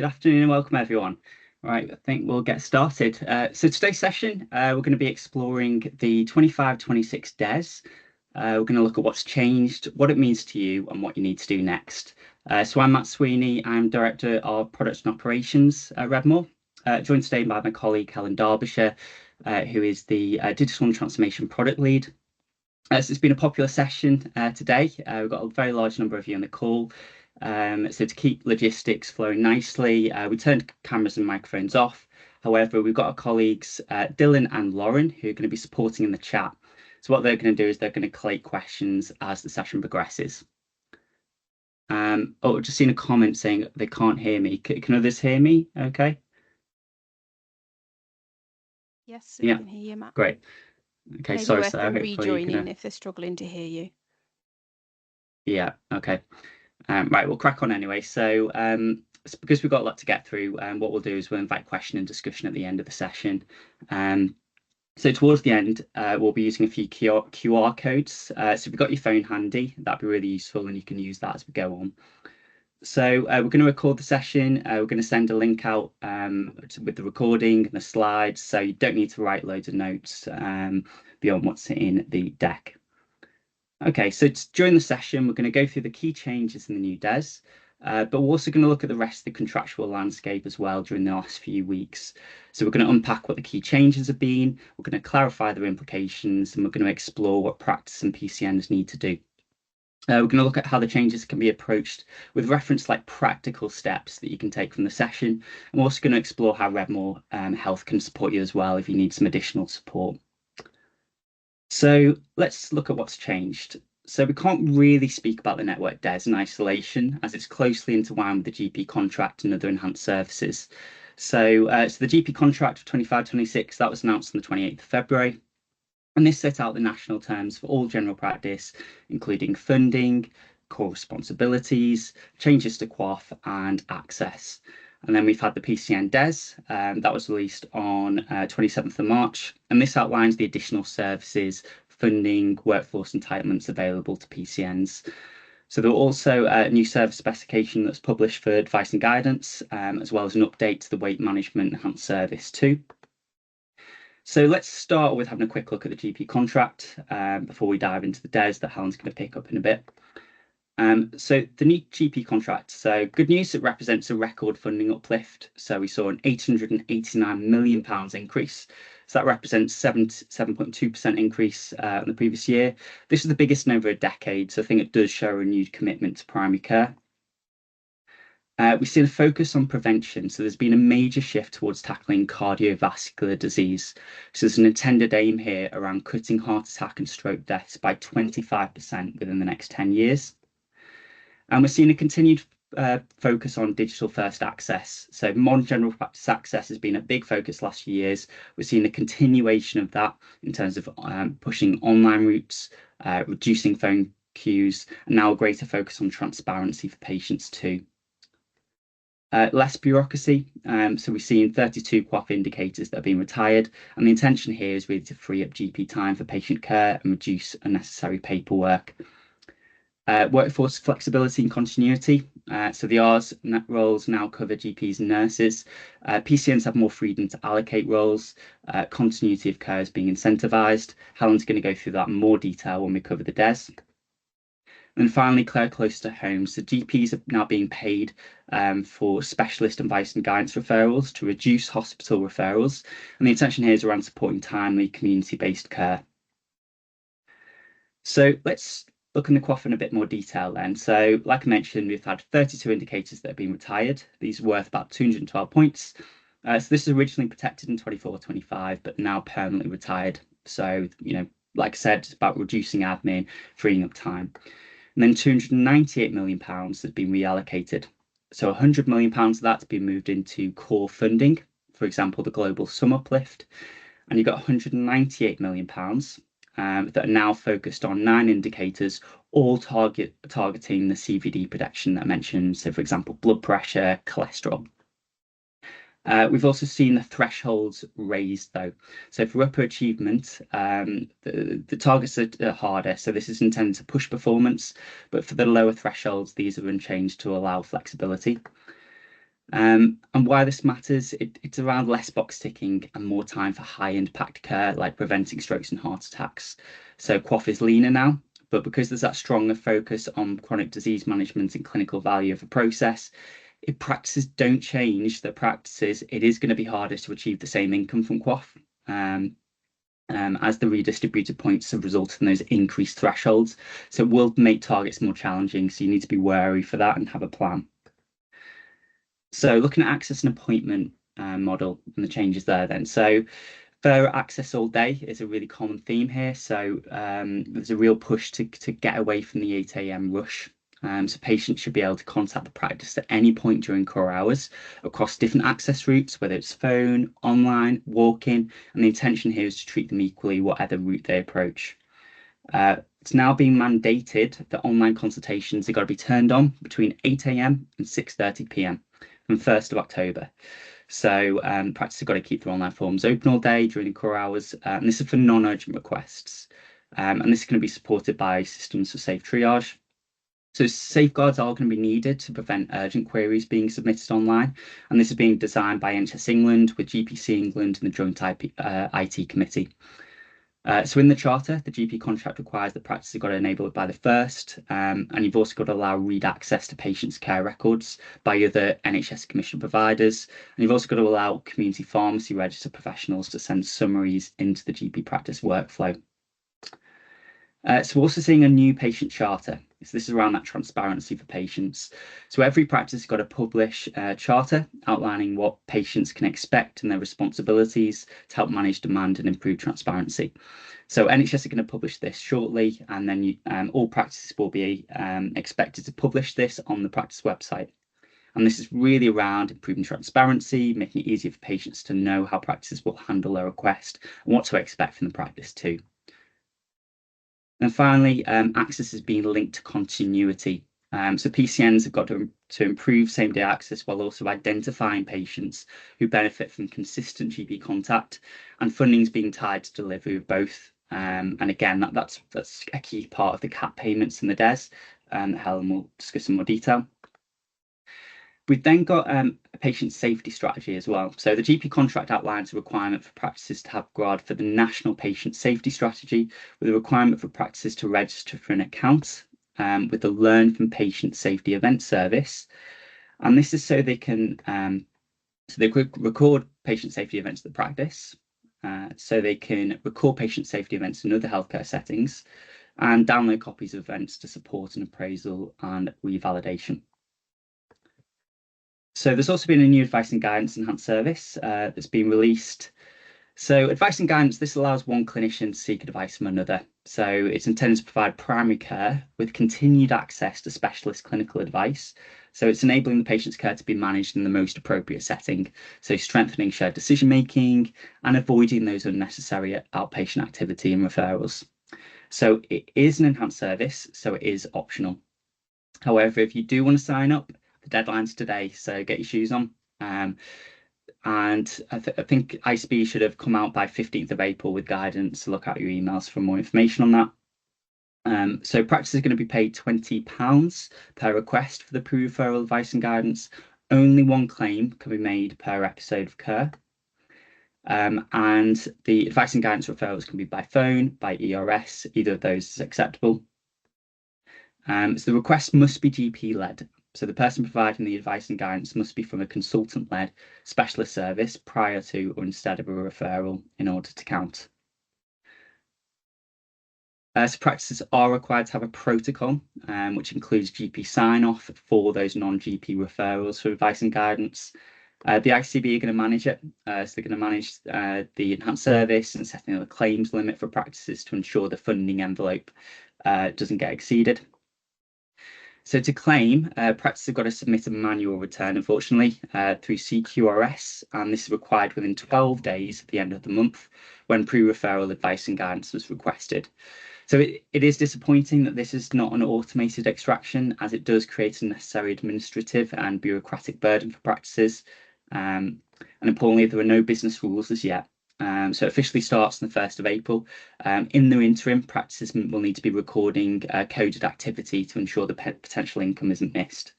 Good afternoon and welcome everyone. Right, I think we'll get started. So today's session, we're going to be exploring the 25-26 DES. We're going to look at what's changed, what it means to you, and what you need to do next. So I'm Matt Sweeney. I'm Director of Products and Operations at Redmore, joined today by my colleague Helen Derbyshire, who is the Digital and Transformation Product Lead. So it's been a popular session today. We've got a very large number of you on the call. So to keep logistics flowing nicely, we turned cameras and microphones off. However, we've got our colleagues Dylan and Lauren who are going to be supporting in the chat. So what they're going to do is they're going to collate questions as the session progresses. Oh, I've just seen a comment saying they can't hear me. Can others hear me? Okay. Yes, we can hear you, Matt. Great. Okay, Maybe sorry, worth Sarah. them rejoining if they're struggling to hear you. Yeah, okay. Right, we'll crack on anyway. So because we've got a lot to get through, what we'll do is we'll invite question and discussion at the end of the session. So towards the end, we'll be using a few QR codes. So if you've got your phone handy, that'd be really useful and you can use that as we go on. So we're going to record the session. We're going to send a link out with the recording and the slides. So you don't need to write loads of notes beyond what's in the deck. Okay, so during the session, we're going to go through the key changes in the new DES, but we're also going to look at the rest of the contractual landscape as well during the last few weeks. So we're going to unpack what the key changes have been, we're going to clarify their implications, and we're going to explore what practice and PCNs need to do. We're going to look at how the changes can be approached with reference like practical steps that you can take from the session. And we're also going to explore how Redmore Health can support you as well if you need some additional support. So let's look at what's changed. So we can't really speak about the network DES in isolation as it's closely intertwined with the GP contract and other enhanced services. So, the GP contract for 25-26, that was announced on the 28th of February. And this set out the national terms for all general practice, including funding, core responsibilities, changes to QOF and access. And then we've had the PCN DES that was released on 27th of March. And this outlines the additional services, funding, workforce entitlements available to PCNs. So there were also a new service specification that's published for advice and guidance, as well as an update to the weight management enhanced service too. So let's start with having a quick look at the GP contract before we dive into the DES that Helen's going to pick up in a bit. So the new GP contract, so good news, it represents a record funding uplift. So we saw an £889 million increase. So that represents 7.2% increase in the previous year. This is the biggest in over a decade, so I think it does show a renewed commitment to primary care. We've seen a focus on prevention, so there's been a major shift towards tackling cardiovascular disease. So there's an intended aim here around cutting heart attack and stroke deaths by 25% within the next 10 years. And we're seeing a continued focus on digital first access. So modern general practice access has been a big focus last few years. We're seeing a continuation of that in terms of pushing online routes, reducing phone queues, and now a greater focus on transparency for patients too. Less bureaucracy. So we've seen 32 QOF indicators that have been retired. And the intention here is really to free up GP time for patient care and reduce unnecessary paperwork. Workforce flexibility and continuity. So the R's roles now cover GPs and nurses. PCNs have more freedom to allocate roles. Continuity of care is being incentivised. Helen's going to go through that in more detail when we cover the DES. And finally, care close to home. So GPs are now being paid for specialist advice and guidance referrals to reduce hospital referrals. And the intention here is around supporting timely community-based care. So let's look in the QOF in a bit more detail then. So like I mentioned, we've had 32 indicators that have been retired. These are worth about 212 points. So this is originally protected in 24-25, but now permanently retired. So, like I said, it's about reducing admin, freeing up time. And then £298 million has been reallocated. So £100 million of that's been moved into core funding, for example, the global sum uplift. And you've got £198 million that are now focused on 9 indicators, all targeting the CVD protection that I mentioned. So, for example, blood pressure, cholesterol. We've also seen the thresholds raised, though. So for upper achievement, the targets are harder. So this is intended to push performance, but for the lower thresholds, these are unchanged to allow flexibility. And why this matters, it's around less box ticking and more time for high impact care, like preventing strokes and heart attacks. So QoF is leaner now, but because there's that stronger focus on chronic disease management and clinical value of the process, if practices don't change their practices, it is going to be harder to achieve the same income from QoF. As the redistributed points have resulted in those increased thresholds. So it will make targets more challenging. So you need to be wary for that and have a plan. So looking at access and appointment model and the changes there then. So fair access all day is a really common theme here. So there's a real push to get away from the 8 a.m. rush. So patients should be able to contact the practice at any point during core hours across different access routes, whether it's phone, online, walk-in, and the intention here is to treat them equally, whatever route they approach. It's now being mandated that online consultations have got to be turned on between 8 a.m. and 6:30 p.m. from 1st of October. So practice have got to keep their online forms open all day during core hours, and this is for non-urgent requests. And this is going to be supported by systems for safe triage. So safeguards are going to be needed to prevent urgent queries being submitted online, and this is being designed by NHS England with GPC England and the Joint IT Committee. So in the charter, the GP contract requires that practice have got to enable it by the 1st, and you've also got to allow read access to patients' care records by other NHS commissioned providers, and you've also got to allow community pharmacy registered professionals to send summaries into the GP practice workflow. So we're also seeing a new patient charter. So this is around that transparency for patients. So every practice has got to publish a charter outlining what patients can expect and their responsibilities to help manage demand and improve transparency. So NHS are going to publish this shortly, and then all practices will be expected to publish this on the practice website. And this is really around improving transparency, making it easier for patients to know how practices will handle their request and what to expect from the practice too. And finally, access is being linked to continuity. So PCNs have got to improve same-day access while also identifying patients who benefit from consistent GP contact, and funding is being tied to delivery of both. And again, that's a key part of the cap payments in the DES, and Helen will discuss in more detail. We've then got a patient safety strategy as well. So the GP contract outlines a requirement for practices to have regard for the National Patient Safety Strategy, with a requirement for practices to register for an account with the Learn from Patient Safety Event Service. And this is so they can record patient safety events at the practice, so they can record patient safety events in other healthcare settings, and download copies of events to support an appraisal and revalidation. So there's also been a new advice and guidance enhanced service that's been released. So advice and guidance, this allows one clinician to seek advice from another. So it's intended to provide primary care with continued access to specialist clinical advice. So it's enabling the patient's care to be managed in the most appropriate setting. So strengthening shared decision-making and avoiding those unnecessary outpatient activity and referrals. So it is an enhanced service, so it is optional. However, if you do want to sign up, the deadline's today, so get your shoes on. And I think ICB should have come out by 15th of April with guidance. So look out your emails for more information on that. So practice is going to be paid £20 per request for the pre-referral advice and guidance. Only one claim can be made per episode of care. And the advice and guidance referrals can be by phone, by ERS, either of those is acceptable. So the request must be GP-led. So the person providing the advice and guidance must be from a consultant-led specialist service prior to or instead of a referral in order to count. So practices are required to have a protocol, which includes GP sign-off for those non-GP referrals for advice and guidance. The ICB are going to manage it. So they're going to manage the enhanced service and setting a claims limit for practices to ensure the funding envelope doesn't get exceeded. So to claim, practices have got to submit a manual return, unfortunately, through CQRS, and this is required within 12 days at the end of the month when pre-referral advice and guidance was requested. So it is disappointing that this is not an automated extraction, as it does create a necessary administrative and bureaucratic burden for practices. And importantly, there are no business rules as yet. So it officially starts on the 1st of April. In the interim, practices will need to be recording coded activity to ensure the potential income isn't missed.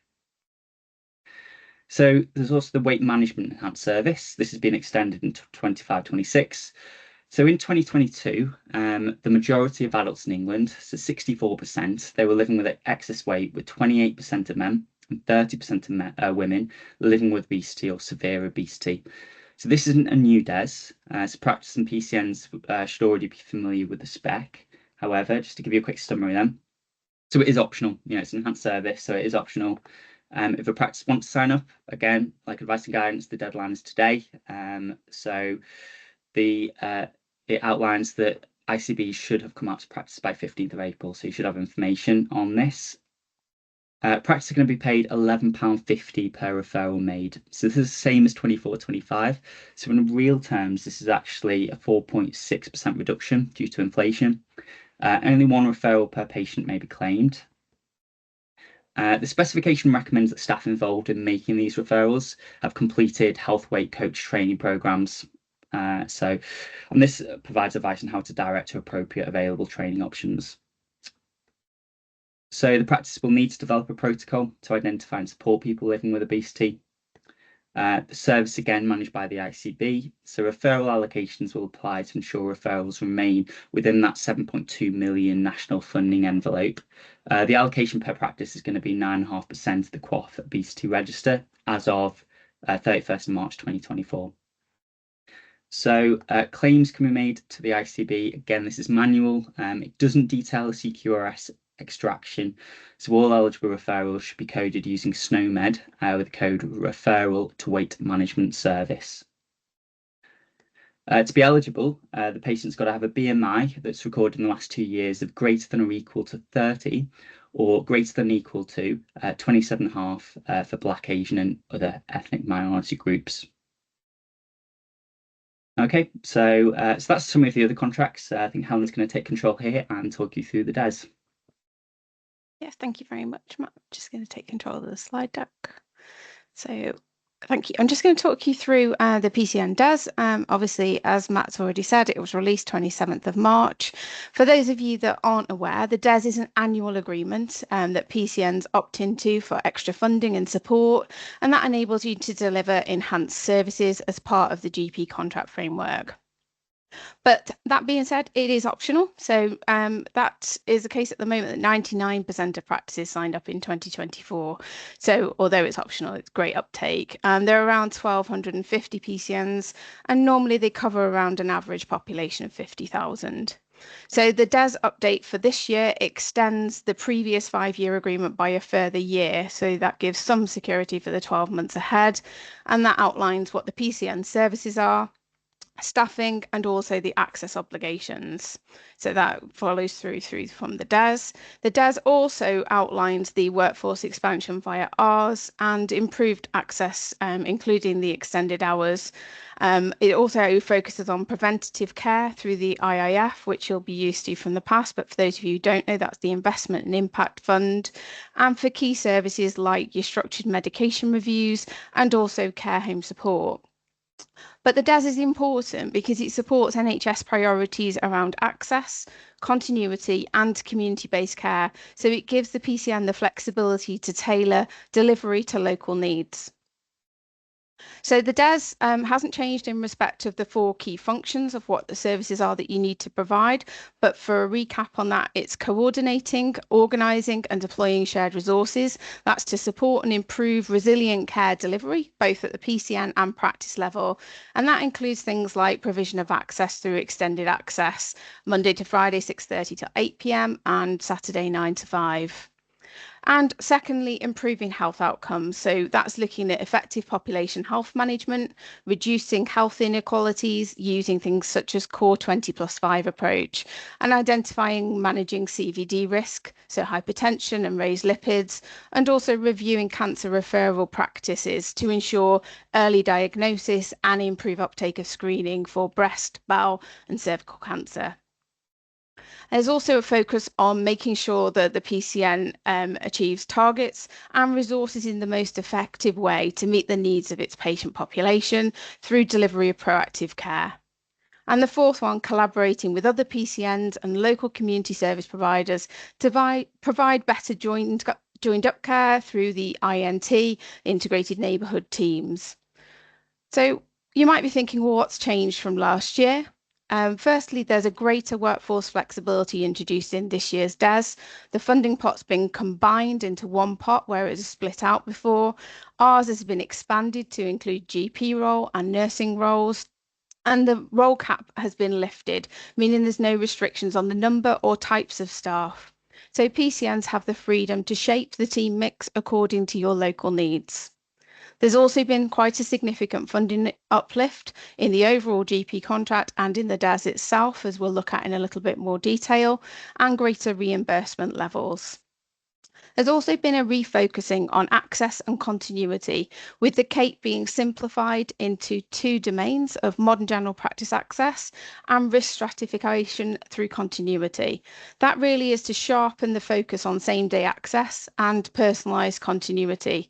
So there's also the weight management enhanced service. This has been extended into 25-26. So in 2022, the majority of adults in England, so 64%, they were living with excess weight, with 28% of men and 30% of women living with obesity or severe obesity. So this isn't a new DES. So practicing PCNs should already be familiar with the spec. However, just to give you a quick summary then. So it is optional. It's an enhanced service, so it is optional. If a practice wants to sign up, again, like advice and guidance, the deadline is today. So it outlines that ICB should have come out to practice by 15th of April. So you should have information on this. Practice are going to be paid £11.50 per referral made. So this is the same as 24-25. So in real terms, this is actually a 4.6% reduction due to inflation. Only one referral per patient may be claimed. The specification recommends that staff involved in making these referrals have completed health weight coach training programs. And this provides advice on how to direct to appropriate available training options. So the practice will need to develop a protocol to identify and support people living with obesity. The service again managed by the ICB. So referral allocations will apply to ensure referrals remain within that 7.2 million national funding envelope. The allocation per practice is going to be 9.5% of the QOF obesity register as of 31st of March 2024. So claims can be made to the ICB. Again, this is manual. It doesn't detail the CQRS extraction. So all eligible referrals should be coded using SNOMED with the code referral to weight management service. To be eligible, the patient's got to have a BMI that's recorded in the last 2 years of greater than or equal to 30 or greater than or equal to 27.5 for Black, Asian and other ethnic minority groups. Okay, so that's some of the other contracts. I think Helen's going to take control here and talk you through the DES. Yes, thank you very much, Matt. Just going to take control of the slide deck. So thank you. I'm just going to talk you through the PCN DES. Obviously, as Matt's already said, it was released 27th of March. For those of you that aren't aware, the DES is an annual agreement that PCNs opt into for extra funding and support, and that enables you to deliver enhanced services as part of the GP contract framework. But that being said, it is optional. So that is the case at the moment that 99% of practices signed up in 2024. So although it's optional, it's great uptake. There are around 1,250 PCNs, and normally they cover around an average population of 50,000. So the DES update for this year extends the previous 5-year agreement by a further year. So that gives some security for the 12 months ahead. And that outlines what the PCN services are, staffing, and also the access obligations. So that follows through from the DES. The DES also outlines the workforce expansion via Rs and improved access, including the extended hours. It also focuses on preventative care through the IIF, which you'll be used to from the past, but for those of you who don't know, that's the Investment and Impact Fund, and for key services like your structured medication reviews and also care home support. But the DES is important because it supports NHS priorities around access, continuity and community-based care. So it gives the PCN the flexibility to tailor delivery to local needs. So the DES hasn't changed in respect of the 4 key functions of what the services are that you need to provide. But for a recap on that, it's coordinating, organising and deploying shared resources. That's to support and improve resilient care delivery, both at the PCN and practice level. And that includes things like provision of access through extended access, Monday to Friday, 6:30 to 8 p.m. and Saturday, 9 to 5. And secondly, improving health outcomes. So that's looking at effective population health management, reducing health inequalities using things such as Core 20+5 approach, and identifying managing CVD risk, so hypertension and raised lipids, and also reviewing cancer referral practices to ensure early diagnosis and improve uptake of screening for breast, bowel, and cervical cancer. There's also a focus on making sure that the PCN achieves targets and resources in the most effective way to meet the needs of its patient population through delivery of proactive care. And the fourth one, collaborating with other PCNs and local community service providers to provide better joint joined up care through the INT, integrated neighbourhood teams. So you might be thinking, well, what's changed from last year? Firstly, there's a greater workforce flexibility introduced in this year's DES. The funding pot's been combined into one pot where it was split out before. Ours has been expanded to include GP role and nursing roles. And the role cap has been lifted, meaning there's no restrictions on the number or types of staff. So PCNs have the freedom to shape the team mix according to your local needs. There's also been quite a significant funding uplift in the overall GP contract and in the DES itself, as we'll look at in a little bit more detail, and greater reimbursement levels. There's also been a refocusing on access and continuity, with the CAPE being simplified into two domains of modern general practice access and risk stratification through continuity. That really is to sharpen the focus on same-day access and personalised continuity.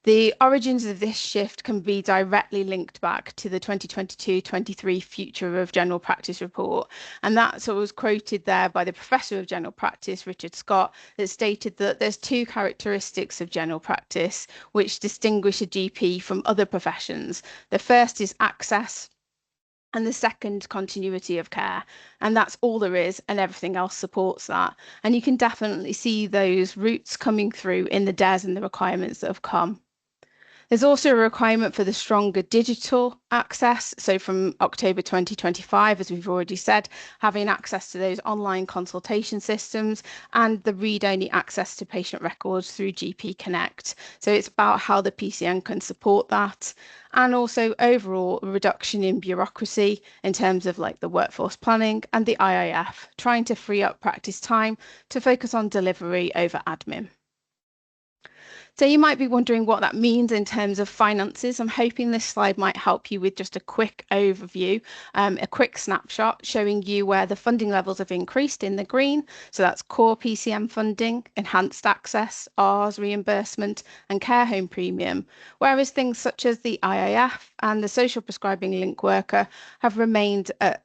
The origins of this shift can be directly linked back to the 2022-23 Future of General Practice report. And that's what was quoted there by the Professor of General Practice, Richard Scott, that stated that there's two characteristics of general practice which distinguish a GP from other professions. The first is access, and the second, continuity of care. And that's all there is, and everything else supports that. And you can definitely see those roots coming through in the DES and the requirements that have come. There's also a requirement for the stronger digital access. So from October 2025, as we've already said, having access to those online consultation systems and the read-only access to patient records through GP Connect. So it's about how the PCN can support that. And also overall a reduction in bureaucracy in terms of like the workforce planning and the IIF, trying to free up practice time to focus on delivery over admin. So you might be wondering what that means in terms of finances. I'm hoping this slide might help you with just a quick overview, a quick snapshot showing you where the funding levels have increased in the green. So that's core PCM funding, enhanced access, Rs reimbursement and care home premium. Whereas things such as the IIF and the social prescribing link worker have remained at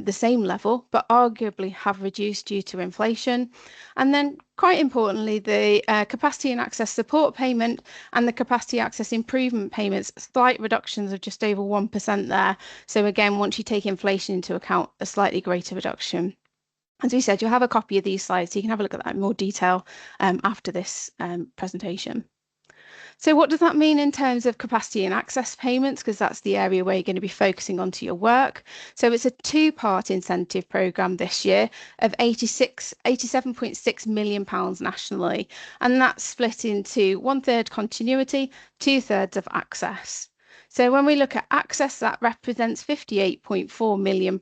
the same level, but arguably have reduced due to inflation. And then quite importantly, the capacity and access support payment and the capacity access improvement payments, slight reductions of just over 1% there. So again, once you take inflation into account, a slightly greater reduction. As we said, you'll have a copy of these slides, so you can have a look at that in more detail after this presentation. So what does that mean in terms of capacity and access payments? Because that's the area where you're going to be focusing onto your work. So it's a two-part incentive programme this year of £87.6 million nationally. And that's split into 1/3 continuity, 2/3 of access. So when we look at access, that represents £58.4 million,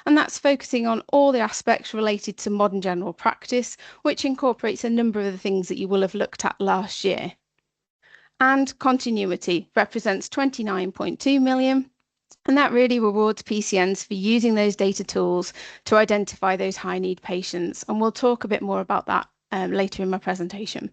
and that's focusing on all the aspects related to modern general practice, which incorporates a number of the things that you will have looked at last year. And continuity represents 29.2 million. And that really rewards PCNs for using those data tools to identify those high need patients. And we'll talk a bit more about that later in my presentation.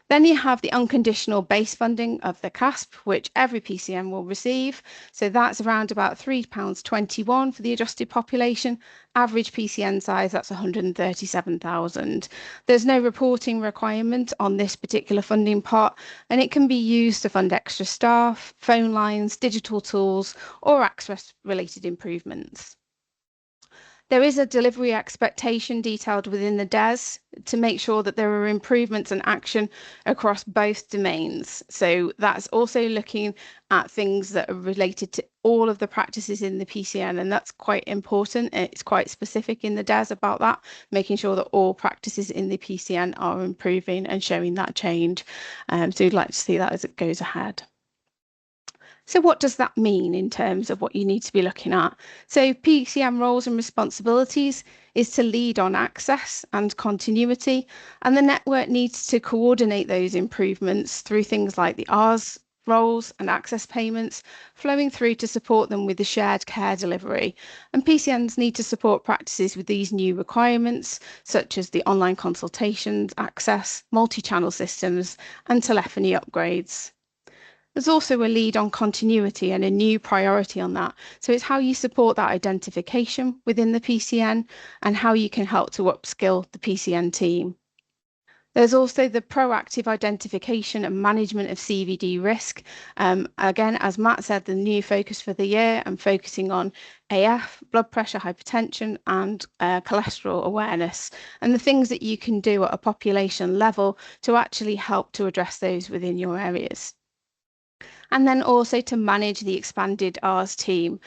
Then you have the unconditional base funding of the CASP, which every PCN will receive. So that's around about £3.21 for the adjusted population. Average PCN size, that's 137,000. There's no reporting requirement on this particular funding pot, and it can be used to fund extra staff, phone lines, digital tools, or access-related improvements. There is a delivery expectation detailed within the DES to make sure that there are improvements and action across both domains. So that's also looking at things that are related to all of the practices in the PCN, and that's quite important. It's quite specific in the DES about that, making sure that all practices in the PCN are improving and showing that change. So we'd like to see that as it goes ahead. So what does that mean in terms of what you need to be looking at? So PCM roles and responsibilities is to lead on access and continuity, and the network needs to coordinate those improvements through things like the Rs roles and access payments, flowing through to support them with the shared care delivery. And PCNs need to support practices with these new requirements, such as the online consultations, access, multi-channel systems, and telephony upgrades. There's also a lead on continuity and a new priority on that. So it's how you support that identification within the PCN and how you can help to upskill the PCN team. There's also the proactive identification and management of CVD risk. Again, as Matt said, the new focus for the year, I'm focusing on AF, blood pressure, hypertension, and cholesterol awareness, and the things that you can do at a population level to actually help to address those within your areas. And then also to manage the expanded R's team.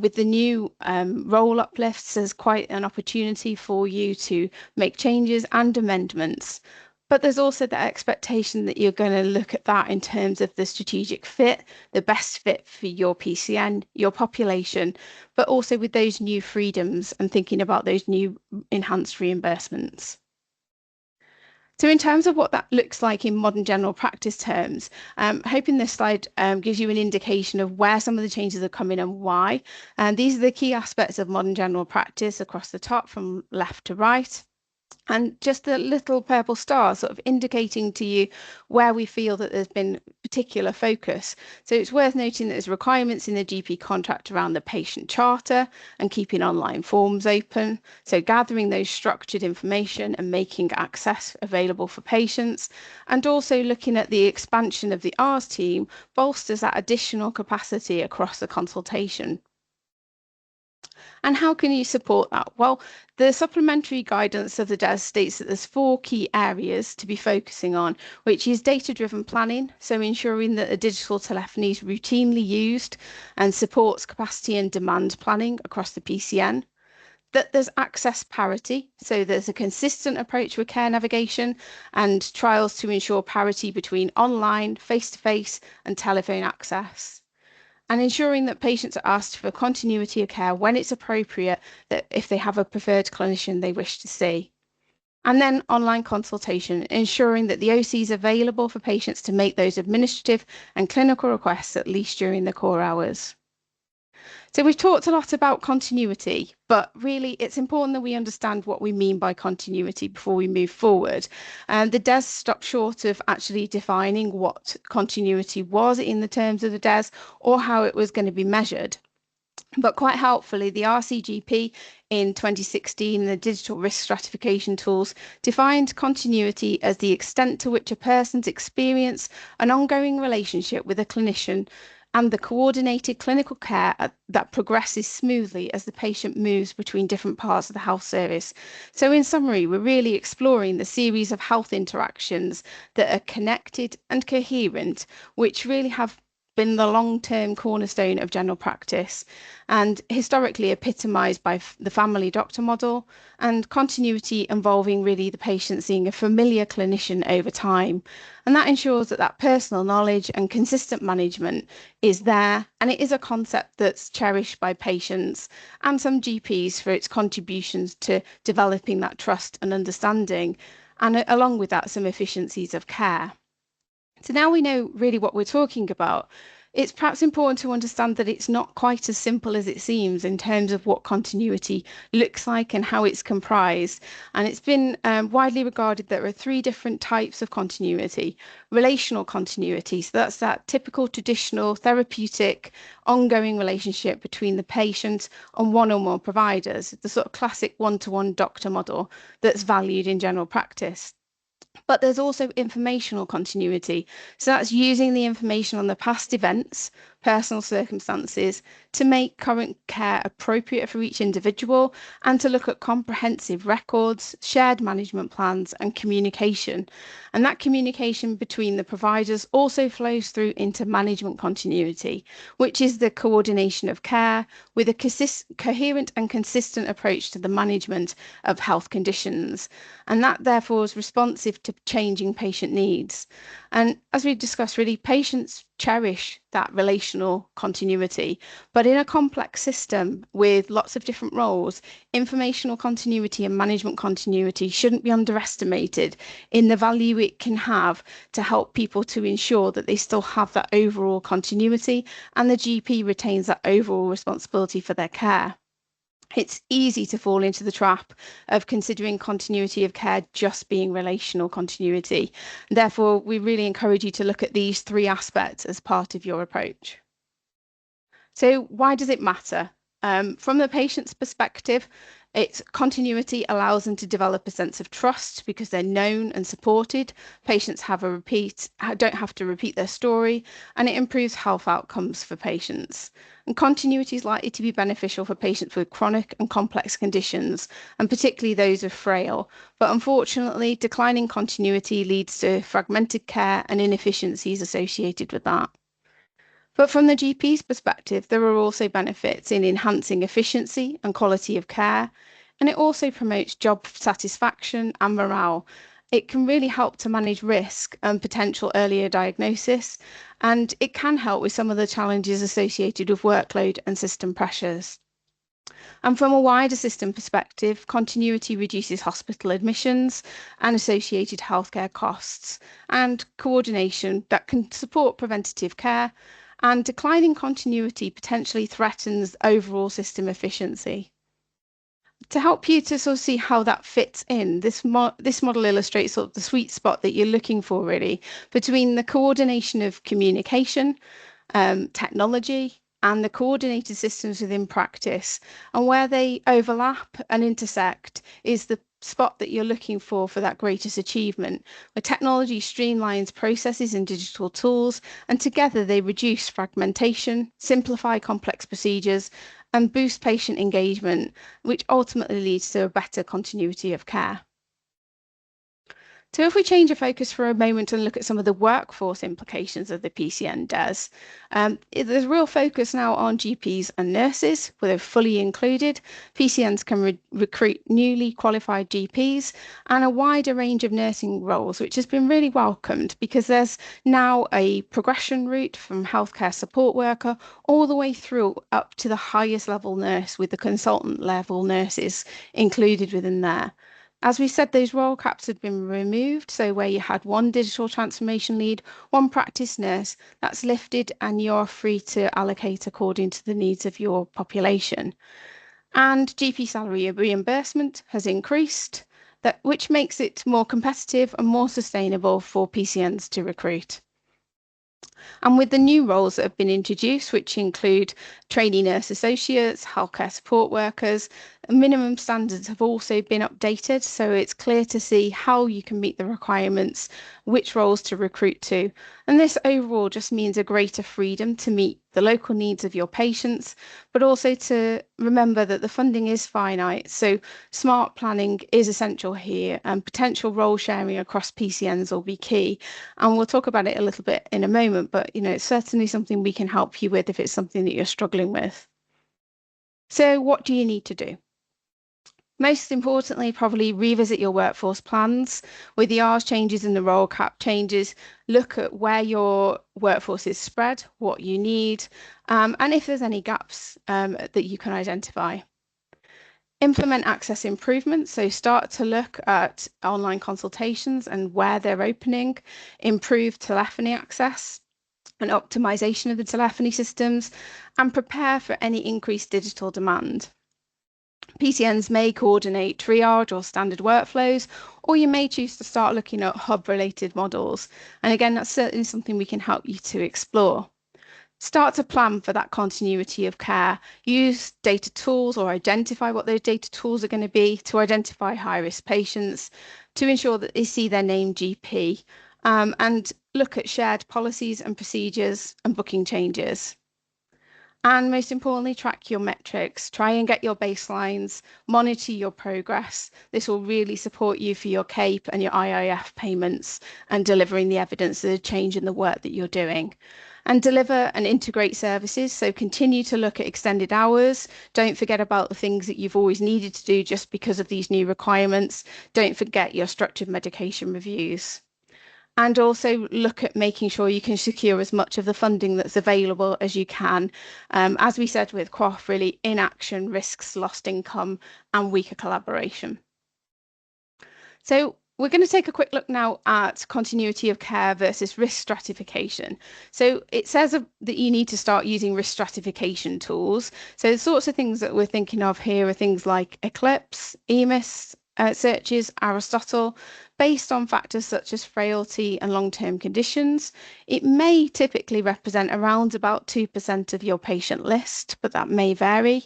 With the new role uplifts, there's quite an opportunity for you to make changes and amendments. But there's also the expectation that you're going to look at that in terms of the strategic fit, the best fit for your PCN, your population, but also with those new freedoms and thinking about those new enhanced reimbursements. So in terms of what that looks like in modern general practice terms, hoping this slide gives you an indication of where some of the changes are coming and why. And these are the key aspects of modern general practice across the top from left to right. And just the little purple star sort of indicating to you where we feel that there's been particular focus. So it's worth noting that there's requirements in the GP contract around the patient charter and keeping online forms open. So gathering those structured information and making access available for patients. And also looking at the expansion of the R's team bolsters that additional capacity across the consultation. And how can you support that? Well, the supplementary guidance of the DES states that there's 4 key areas to be focusing on, which is data-driven planning, so ensuring that the digital telephony is routinely used and supports capacity and demand planning across the PCN. That there's access parity, so there's a consistent approach with care navigation and trials to ensure parity between online, face-to-face and telephone access. And ensuring that patients are asked for continuity of care when it's appropriate, that if they have a preferred clinician they wish to see. And then online consultation, ensuring that the OC is available for patients to make those administrative and clinical requests at least during the core hours. So we've talked a lot about continuity, but really it's important that we understand what we mean by continuity before we move forward. And the DES stopped short of actually defining what continuity was in the terms of the DES or how it was going to be measured. But quite helpfully, the RCGP in 2016, the digital risk stratification tools, defined continuity as the extent to which a person's experience an ongoing relationship with a clinician and the coordinated clinical care that progresses smoothly as the patient moves between different parts of the health service. So in summary, we're really exploring the series of health interactions that are connected and coherent, which really have been the long-term cornerstone of general practice and historically epitomised by the family doctor model and continuity involving really the patient seeing a familiar clinician over time. And that ensures that that personal knowledge and consistent management is there, and it is a concept that's cherished by patients and some GPs for its contributions to developing that trust and understanding, and along with that, some efficiencies of care. So now we know really what we're talking about. It's perhaps important to understand that it's not quite as simple as it seems in terms of what continuity looks like and how it's comprised. And it's been widely regarded that there are 3 different types of continuity. Relational continuity, so that's that typical traditional therapeutic ongoing relationship between the patient and one or more providers, the sort of classic one-to-one doctor model that's valued in general practice. But there's also informational continuity. So that's using the information on the past events, personal circumstances, to make current care appropriate for each individual and to look at comprehensive records, shared management plans, and communication. And that communication between the providers also flows through into management continuity, which is the coordination of care with a coherent and consistent approach to the management of health conditions. And that therefore is responsive to changing patient needs. And as we discussed, really, patients cherish that relational continuity, but in a complex system with lots of different roles, informational continuity and management continuity shouldn't be underestimated in the value it can have to help people to ensure that they still have that overall continuity and the GP retains that overall responsibility for their care. It's easy to fall into the trap of considering continuity of care just being relational continuity. Therefore, we really encourage you to look at these 3 aspects as part of your approach. So why does it matter? From the patient's perspective, Its continuity allows them to develop a sense of trust because they're known and supported. Patients don't have to repeat their story, and it improves health outcomes for patients. And continuity is likely to be beneficial for patients with chronic and complex conditions, and particularly those of frail. But unfortunately, declining continuity leads to fragmented care and inefficiencies associated with that. But from the GP's perspective, there are also benefits in enhancing efficiency and quality of care, and it also promotes job satisfaction and morale. It can really help to manage risk and potential earlier diagnosis, and it can help with some of the challenges associated with workload and system pressures. And from a wider system perspective, continuity reduces hospital admissions and associated healthcare costs, and coordination that can support preventative care, and declining continuity potentially threatens overall system efficiency. To help you to sort of see how that fits in, this model illustrates sort of the sweet spot that you're looking for really between the coordination of communication, technology, and the coordinated systems within practice. And where they overlap and intersect is the spot that you're looking for that greatest achievement, where technology streamlines processes and digital tools, and together they reduce fragmentation, simplify complex procedures, and boost patient engagement, which ultimately leads to a better continuity of care. So if we change our focus for a moment and look at some of the workforce implications of the PCN DES, there's real focus now on GPs and nurses, where they're fully included. PCNs can recruit newly qualified GPs and a wider range of nursing roles, which has been really welcomed because there's now a progression route from healthcare support worker all the way through up to the highest level nurse, with the consultant level nurses included within there. As we said, those role caps had been removed. So where you had one digital transformation lead, one practice nurse, that's lifted and you're free to allocate according to the needs of your population. And GP salary reimbursement has increased, which makes it more competitive and more sustainable for PCNs to recruit. And with the new roles that have been introduced, which include trainee nurse associates, healthcare support workers, minimum standards have also been updated. So it's clear to see how you can meet the requirements, which roles to recruit to. And this overall just means a greater freedom to meet the local needs of your patients, but also to remember that the funding is finite. So smart planning is essential here, and potential role sharing across PCNs will be key. And we'll talk about it a little bit in a moment, but it's certainly something we can help you with if it's something that you're struggling with. So what do you need to do? Most importantly, probably revisit your workforce plans with the hours changes and the role cap changes. Look at where your workforce is spread, what you need, and if there's any gaps that you can identify. Implement access improvements. So start to look at online consultations and where they're opening, improve telephony access and optimization of the telephony systems, and prepare for any increased digital demand. PCNs may coordinate triage or standard workflows, or you may choose to start looking at hub-related models. And again, that's certainly something we can help you to explore. Start to plan for that continuity of care. Use data tools or identify what those data tools are going to be to identify high-risk patients, to ensure that they see their named GP, and look at shared policies and procedures and booking changes. And most importantly, track your metrics. Try and get your baselines, monitor your progress. This will really support you for your CAPE and your IIF payments and delivering the evidence of the change in the work that you're doing. And deliver and integrate services. So continue to look at extended hours. Don't forget about the things that you've always needed to do just because of these new requirements. Don't forget your structured medication reviews. And also look at making sure you can secure as much of the funding that's available as you can. As we said with QOF, really inaction risks lost income and weaker collaboration. So we're going to take a quick look now at continuity of care versus risk stratification. So it says that you need to start using risk stratification tools. So the sorts of things that we're thinking of here are things like Eclipse, EMIS, searches, Aristotle, based on factors such as frailty and long-term conditions. It may typically represent around about 2% of your patient list, but that may vary.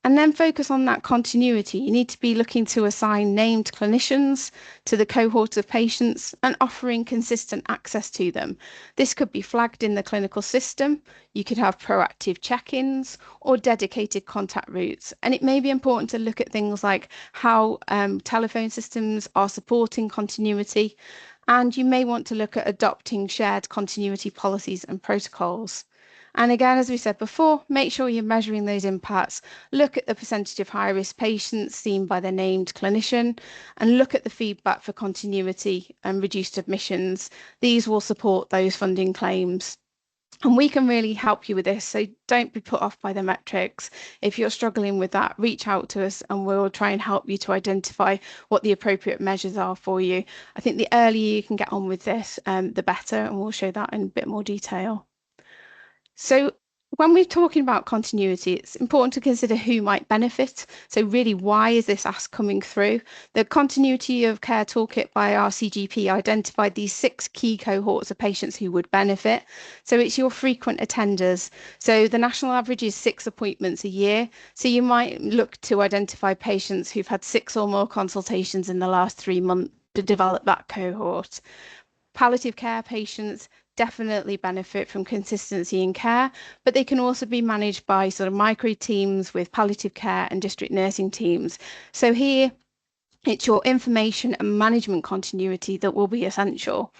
And then focus on that continuity. You need to be looking to assign named clinicians to the cohort of patients and offering consistent access to them. This could be flagged in the clinical system. You could have proactive check-ins or dedicated contact routes. And it may be important to look at things like how telephone systems are supporting continuity. And you may want to look at adopting shared continuity policies and protocols. And again, as we said before, make sure you're measuring those impacts. Look at the percentage of high-risk patients seen by the named clinician and look at the feedback for continuity and reduced admissions. These will support those funding claims. And we can really help you with this. So don't be put off by the metrics. If you're struggling with that, reach out to us and we'll try and help you to identify what the appropriate measures are for you. I think the earlier you can get on with this, the better, and we'll show that in a bit more detail. So when we're talking about continuity, it's important to consider who might benefit. So really, why is this ask coming through? The Continuity of Care Toolkit by our CGP identified these 6 key cohorts of patients who would benefit. So it's your frequent attenders. So the national average is 6 appointments a year. So you might look to identify patients who've had 6 or more consultations in the last 3 months to develop that cohort. Palliative care patients definitely benefit from consistency in care, but they can also be managed by sort of micro teams with palliative care and district nursing teams. So here it's your information and management continuity that will be essential.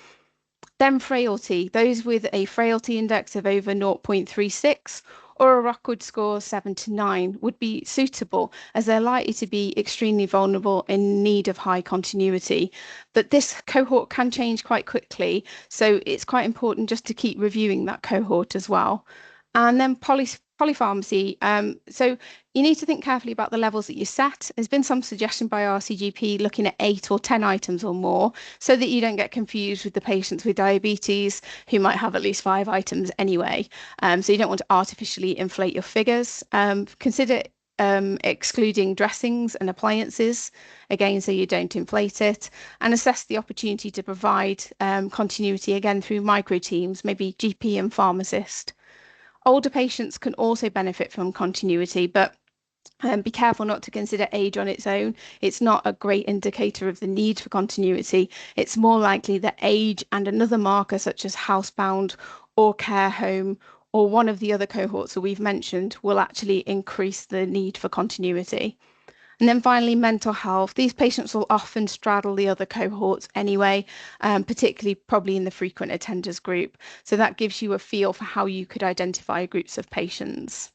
Then frailty, those with a frailty index of over 0.36 or a Rockwood score 7 to 9 would be suitable as they're likely to be extremely vulnerable in need of high continuity. But this cohort can change quite quickly, so it's quite important just to keep reviewing that cohort as well. And then polypharmacy. So you need to think carefully about the levels that you set. There's been some suggestion by our CGP looking at 8 or 10 items or more so that you don't get confused with the patients with diabetes who might have at least 5 items anyway. So you don't want to artificially inflate your figures. Consider excluding dressings and appliances, again, so you don't inflate it, and assess the opportunity to provide continuity again through micro teams, maybe GP and pharmacist. Older patients can also benefit from continuity, but be careful not to consider age on its own. It's not a great indicator of the need for continuity. It's more likely that age and another marker such as housebound or care home or one of the other cohorts that we've mentioned will actually increase the need for continuity. And then finally, mental health. These patients will often straddle the other cohorts anyway, particularly probably in the frequent attenders group. So that gives you a feel for how you could identify groups of patients.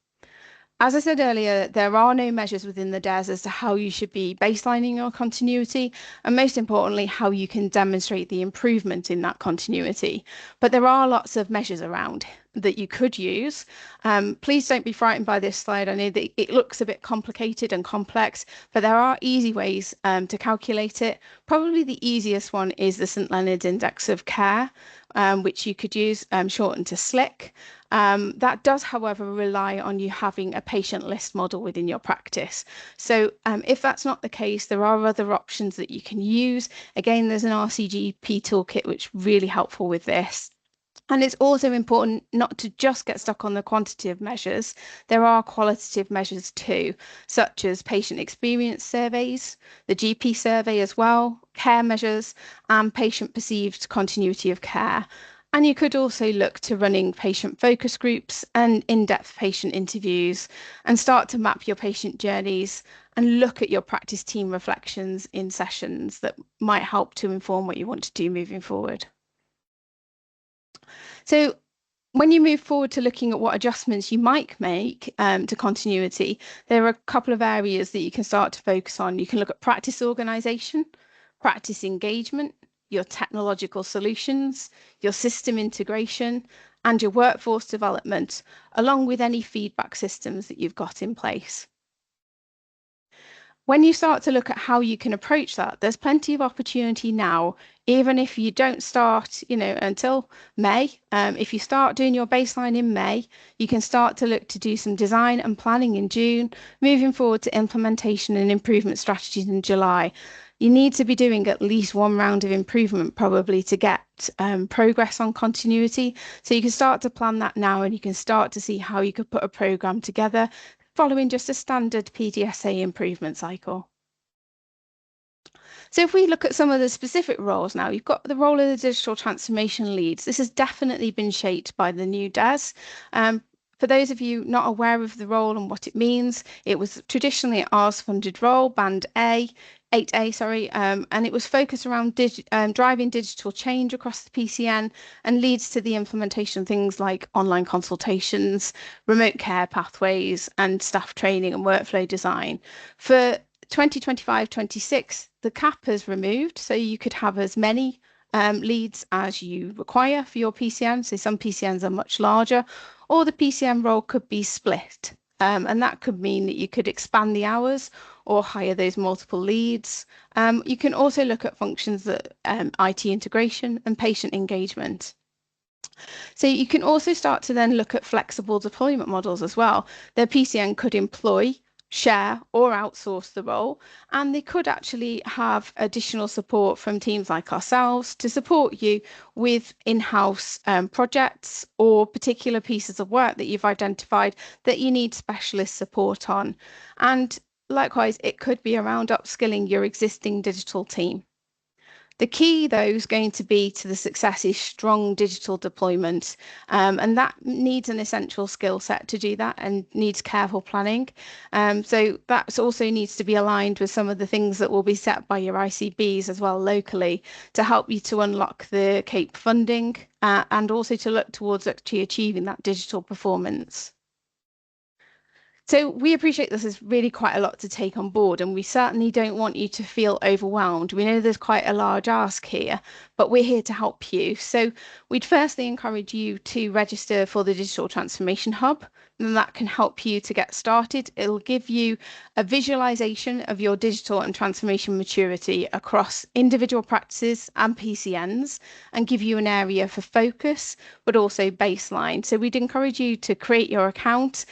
As I said earlier, there are no measures within the DES as to how you should be baselining your continuity, and most importantly, how you can demonstrate the improvement in that continuity. But there are lots of measures around that you could use. Please don't be frightened by this slide. I know that it looks a bit complicated and complex, but there are easy ways to calculate it. Probably the easiest one is the St Leonard's Index of Care, which you could use shortened to SLIC. That does, however, rely on you having a patient list model within your practice. So if that's not the case, there are other options that you can use. Again, there's an RCGP toolkit, which is really helpful with this. And it's also important not to just get stuck on the quantitative measures. There are qualitative measures too, such as patient experience surveys, the GP survey as well, care measures, and patient perceived continuity of care. And you could also look to running patient focus groups and in-depth patient interviews and start to map your patient journeys and look at your practice team reflections in sessions that might help to inform what you want to do moving forward. So when you move forward to looking at what adjustments you might make to continuity, there are a couple of areas that you can start to focus on. You can look at practice organisation, practice engagement, your technological solutions, your system integration, and your workforce development, along with any feedback systems that you've got in place. When you start to look at how you can approach that, there's plenty of opportunity now, even if you don't start, until May. If you start doing your baseline in May, you can start to look to do some design and planning in June, moving forward to implementation and improvement strategies in July. You need to be doing at least one round of improvement probably to get progress on continuity. So you can start to plan that now and you can start to see how you could put a program together following just a standard PDSA improvement cycle. So if we look at some of the specific roles now, you've got the role of the digital transformation leads. This has definitely been shaped by the new DES. For those of you not aware of the role and what it means, it was traditionally an Rs-funded role, Band A, 8A, sorry, and it was focused around driving digital change across the PCN and leads to the implementation of things like online consultations, remote care pathways, and staff training and workflow design. For 2025-26, the cap is removed, so you could have as many leads as you require for your PCN. So some PCNs are much larger, or the PCN role could be split. And that could mean that you could expand the hours or hire those multiple leads. You can also look at functions that IT integration and patient engagement. So you can also start to then look at flexible deployment models as well. The PCN could employ, share, or outsource the role, and they could actually have additional support from teams like ourselves to support you with in-house projects or particular pieces of work that you've identified that you need specialist support on. And likewise, it could be around upskilling your existing digital team. The key, though, is going to be to the success is strong digital deployment, and that needs an essential skill set to do that and needs careful planning. So that also needs to be aligned with some of the things that will be set by your ICBs as well locally to help you to unlock the CAPE funding and also to look towards actually achieving that digital performance. So we appreciate this is really quite a lot to take on board, and we certainly don't want you to feel overwhelmed. We know there's quite a large ask here, but we're here to help you. So we'd firstly encourage you to register for the Digital Transformation Hub, and that can help you to get started. It'll give you a visualization of your digital and transformation maturity across individual practices and PCNs and give you an area for focus, but also baseline. So we'd encourage you to create your account.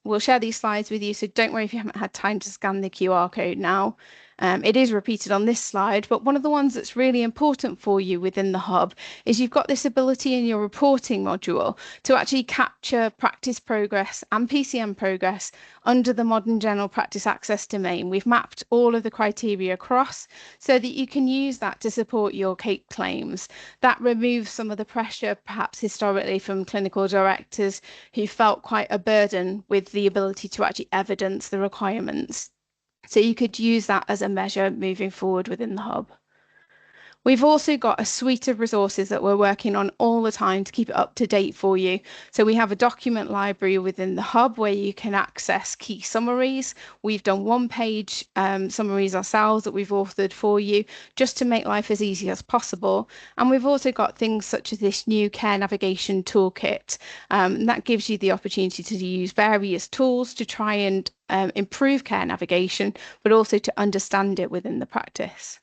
We'll share these slides with you, so don't worry if you haven't had time to scan the QR code now. It is repeated on this slide, but one of the ones that's really important for you within the hub is you've got this ability in your reporting module to actually capture practice progress and PCN progress under the modern general practice access domain. We've mapped all of the criteria across so that you can use that to support your CAPE claims. That removes some of the pressure perhaps historically from clinical directors who felt quite a burden with the ability to actually evidence the requirements. So you could use that as a measure moving forward within the hub. We've also got a suite of resources that we're working on all the time to keep it up to date for you. So we have a document library within the hub where you can access key summaries. We've done one-page summaries ourselves that we've authored for you just to make life as easy as possible. And we've also got things such as this new care navigation toolkit. That gives you the opportunity to use various tools to try and improve care navigation, but also to understand it within the practice.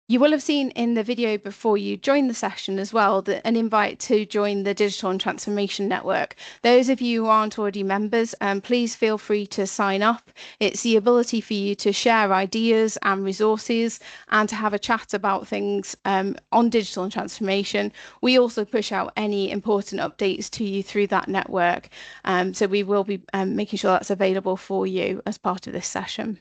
You will have seen in the video before you join the session as well that an invite to join the Digital and Transformation Network. Those of you who aren't already members, please feel free to sign up. It's the ability for you to share ideas and resources and to have a chat about things on digital and transformation. We also push out any important updates to you through that network. So we will be making sure that's available for you as part of this session.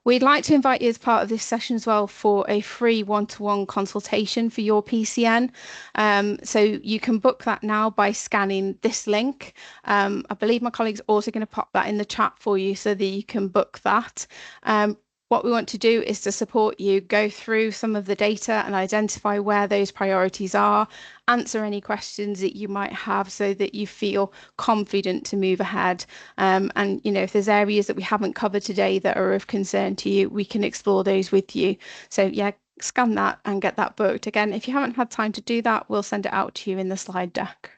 We'd like to invite you as part of this session as well for a free one-to-one consultation for your PCN. So you can book that now by scanning this link. I believe my colleague's also going to pop that in the chat for you so that you can book that. What we want to do is to support you go through some of the data and identify where those priorities are, answer any questions that you might have so that you feel confident to move ahead. And, you know, if there's areas that we haven't covered today that are of concern to you, we can explore those with you. So yeah, scan that and get that booked. Again, if you haven't had time to do that, we'll send it out to you in the slide deck.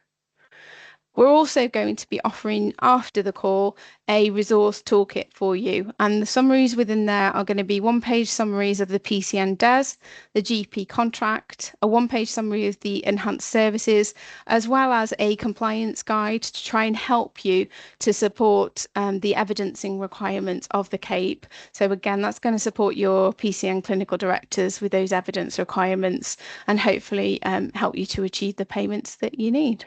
We're also going to be offering after the call a resource toolkit for you, and the summaries within there are going to be one-page summaries of the PCN DES, the GP contract, a one-page summary of the enhanced services, as well as a compliance guide to try and help you to support the evidencing requirements of the CAPE. So again, that's going to support your PCN clinical directors with those evidence requirements and hopefully help you to achieve the payments that you need.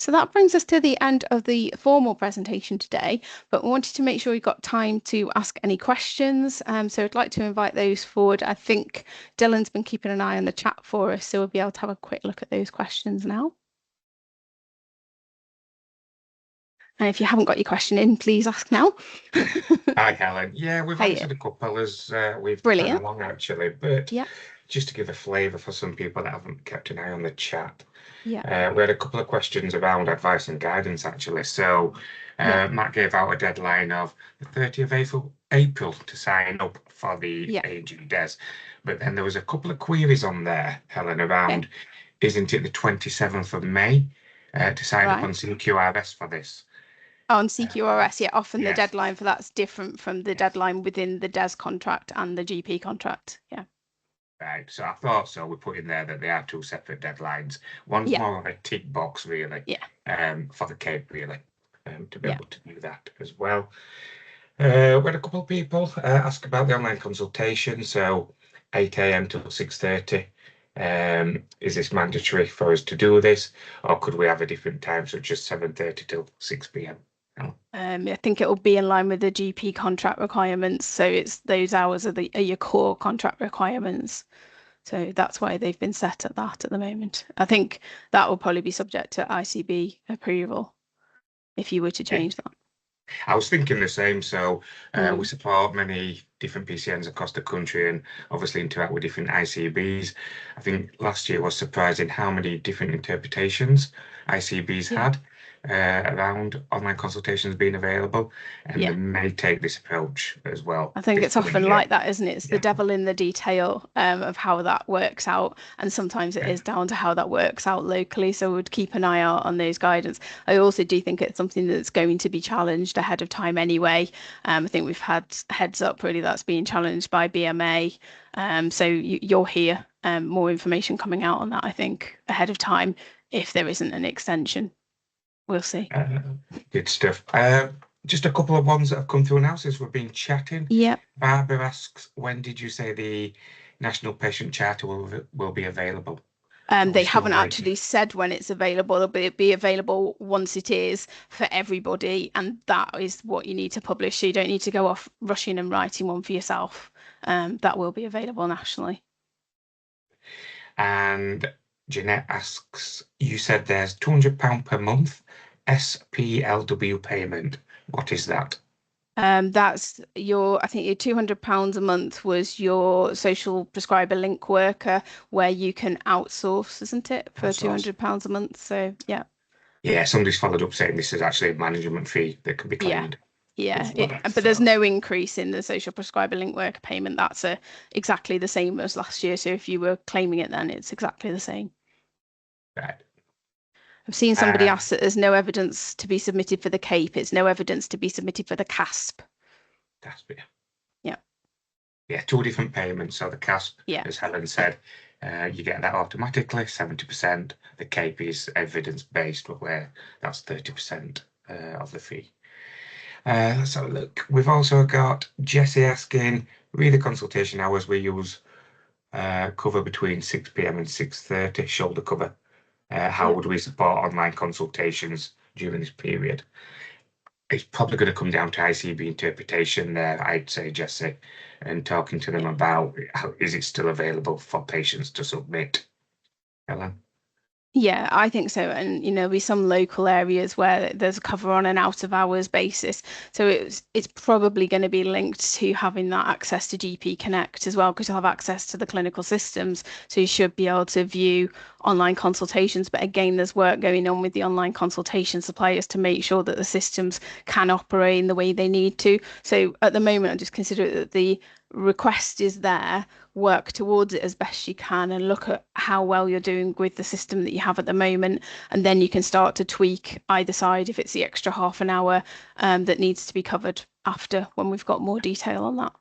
So that brings us to the end of the formal presentation today, but we wanted to make sure we got time to ask any questions. So I'd like to invite those forward. I think Dylan's been keeping an eye on the chat for us, so we'll be able to have a quick look at those questions now. And if you haven't got your question in, please ask now. Hi, Helen. Yeah, we've answered a couple as we've gone along, actually, but just to give a flavour for some people that haven't kept an eye on the chat. Yeah. We had a couple of questions around advice and guidance, actually. So Matt gave out a deadline of the 30th of April to sign up for the A&G DES. But then there was a couple of queries on there, Helen, around, isn't it the 27th of May to sign up on CQRS for this? On CQRS, often the deadline for that's different from the deadline within the DES contract and the GP contract. Right, so I thought so. We put in there that they are two separate deadlines. One's more of a tick box, really, for the CAPE, really, to be able to do that as well. We had a couple of people ask about the online consultation, so 8 AM till 6:30. Is this mandatory for us to do this, or could we have a different time, such as 7:30 till 6 PM? I think it will be in line with the GP contract requirements. So it's those hours are your core contract requirements. So that's why they've been set at that at the moment. I think that will probably be subject to ICB approval if you were to change that. I was thinking the same. So we support many different PCNs across the country and obviously interact with different ICBs. I think last year was surprising how many different interpretations ICBs had around online consultations being available, and they may take this approach as well. I think it's often like that, isn't it? It's the devil in the detail of how that works out, and sometimes it is down to how that works out locally, so we'd keep an eye out on those guidance. I also do think it's something that's going to be challenged ahead of time anyway. I think we've had heads up really that's being challenged by BMA, so you'll hear more information coming out on that, I think, ahead of time if there isn't an extension. We'll see. Good stuff. Just a couple of ones that have come through now since we've been chatting. Barbara asks, when did you say the National Patient Charter will be available? They haven't actually said when it's available. It'll be available once it is for everybody, and that is what you need to publish. So you don't need to go off rushing and writing one for yourself. That will be available nationally. And Jeanette asks, you said there's £200 per month SPLW payment. What is that? That's I think your £200 a month was your social prescriber link worker, where you can outsource, isn't it, for £200 a month? So yeah, somebody's followed up saying this is actually a management fee that can be claimed. But there's no increase in the social prescriber link worker payment. That's exactly the same as last year. So if you were claiming it, then it's exactly the same. Right. I've seen somebody ask that there's no evidence to be submitted for the CAPE. It's no evidence to be submitted for the CASP. CASP, yeah, two different payments. So the CASP, as Helen said, you get that automatically, 70%. The CAPE is evidence-based, where that's 30% of the fee. Let's have a look. We've also got Jessie asking, read the consultation hours. We use cover between 6 PM and 6:30, shoulder cover. How would we support online consultations during this period? It's probably going to come down to ICB interpretation there, I'd say, Jessie, and talking to them about is it still available for patients to submit. Helen? Yeah, I think so. And there'll be some local areas where there's a cover on an out of hours basis. So it's probably going to be linked to having that access to GP Connect as well, because you'll have access to the clinical systems. So you should be able to view online consultations. But again, there's work going on with the online consultation suppliers to make sure that the systems can operate in the way they need to. So at the moment, I just consider that the request is there, work towards it as best you can, and look at how well you're doing with the system that you have at the moment, and then you can start to tweak either side if it's the extra half an hour that needs to be covered after, when we've got more detail on that.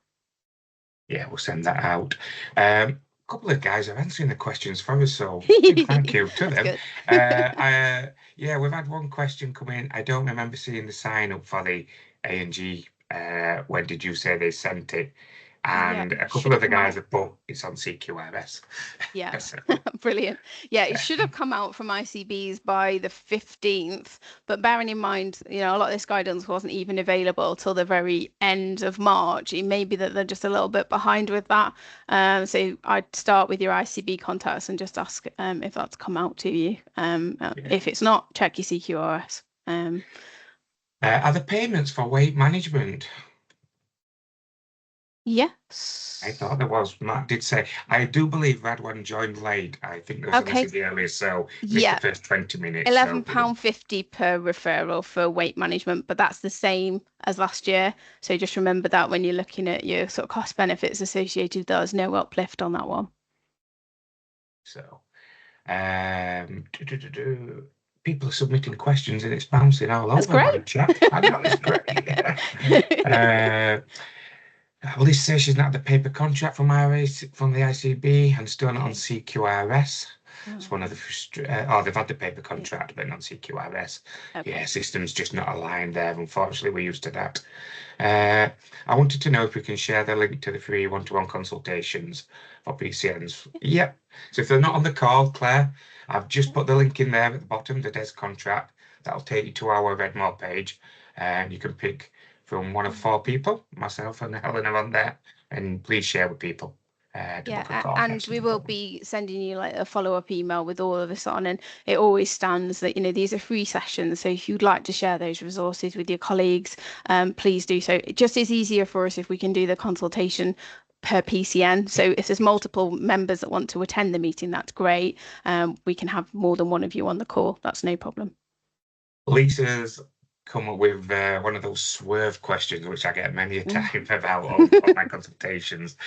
Yeah, we'll send that out. A couple of guys are answering the questions for us, so thank you to them. Yeah, we've had one question come in. I don't remember seeing the sign up for the A&G. When did you say they sent it? And a couple of the guys have put it's on CQRS. Yeah, So, brilliant. Yeah, it should have come out from ICBs by the 15th, but bearing in mind, a lot of this guidance wasn't even available till the very end of March. It may be that they're just a little bit behind with that. So I'd start with your ICB contacts and just ask if that's come out to you. If it's not, check your CQRS. Are the payments for weight management? Yes. I thought there was. Matt did say, I do believe Radwan joined late. I think there was a message earlier, so missed the first 20 minutes. £11.50 per referral for weight management, but that's the same as last year. So just remember that when you're looking at your sort of cost benefits associated, there's no uplift on that one. So, people are submitting questions and it's bouncing all over my chat. I know it's great. Well, this says she's not the paper contract from the ICB and still not on CQRS. It's one of the they've had the paper contract but not CQRS. Yeah, systems just not aligned there. Unfortunately, we're used to that. I wanted to know if we can share the link to the free one-to-one consultations for PCNs. Yep. So if they're not on the call, Claire, I've just put the link in there at the bottom, the DES contract. That'll take you to our Redmore page, and you can pick from one of 4 people. Myself and Helen are on there, and please share with people. And we will be sending you like a follow-up email with all of this on, and it always stands that these are free sessions, so if you'd like to share those resources with your colleagues, please do so. It just is easier for us if we can do the consultation per PCN. So if there's multiple members that want to attend the meeting, that's great. We can have more than one of you on the call. That's no problem. Lisa's come up with one of those swerve questions, which I get many a time about on my consultations.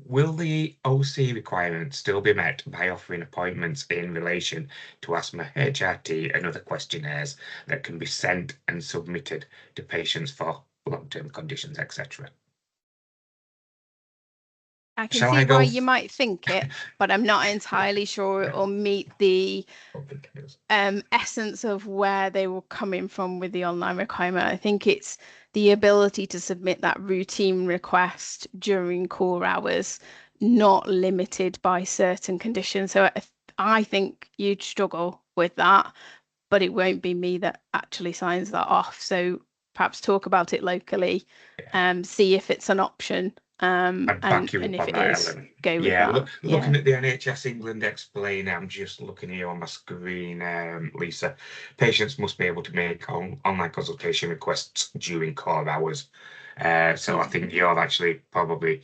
Will the OC requirement still be met by offering appointments in relation to asthma, HRT, and other questionnaires that can be sent and submitted to patients for long-term conditions, etc.? I can see why you might think it, but I'm not entirely sure it will meet the essence of where they were coming from with the online requirement. I think it's the ability to submit that routine request during core hours, not limited by certain conditions. So I think you'd struggle with that, but it won't be me that actually signs that off. So perhaps talk about it locally, see if it's an option. I'd back you up on that, Ellen. Looking at the NHS England explain, I'm just looking here on my screen, Lisa. Patients must be able to make online consultation requests during core hours. So I think you're actually probably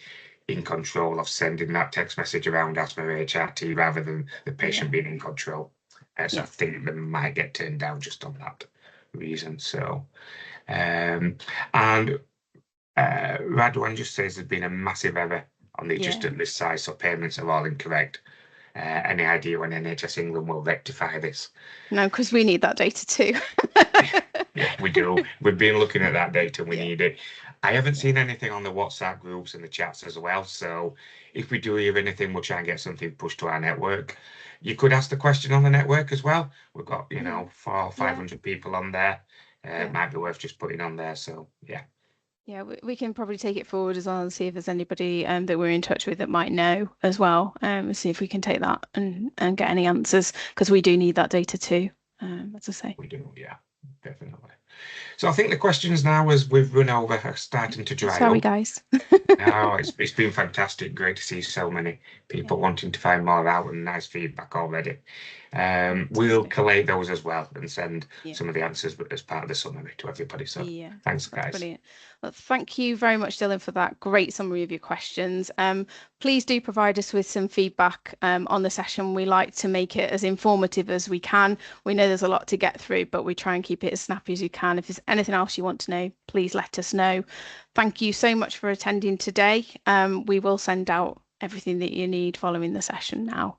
in control of sending that text message around asthma HRT rather than the patient being in control. So I think they might get turned down just on that reason. So, Radwan just says there's been a massive error on the adjusted list size, so payments are all incorrect. Any idea when NHS England will rectify this? No, because we need that data too. Yeah, we do. We've been looking at that data and we need it. I haven't seen anything on the WhatsApp groups and the chats as well. So if we do hear anything, we'll try and get something pushed to our network. You could ask the question on the network as well. We've got, 400 or 500 people on there. It might be worth just putting on there. So, yeah. Yeah, we can probably take it forward as well and see if there's anybody that we're in touch with that might know as well. See if we can take that and get any answers, because we do need that data too, as I say. We do, yeah, definitely. So I think the questions now, as we've run over, are starting to dry up. Sorry, guys. No, it's been fantastic. Great to see so many people wanting to find more out, and nice feedback already. We'll collate those as well and send some of the answers as part of the summary to everybody. So thanks, guys. Brilliant. Well, thank you very much, Dylan, for that great summary of your questions. Please do provide us with some feedback on the session. We like to make it as informative as we can. We know there's a lot to get through, but we try and keep it as snappy as you can. If there's anything else you want to know, please let us know. Thank you so much for attending today. We will send out everything that you need following the session now.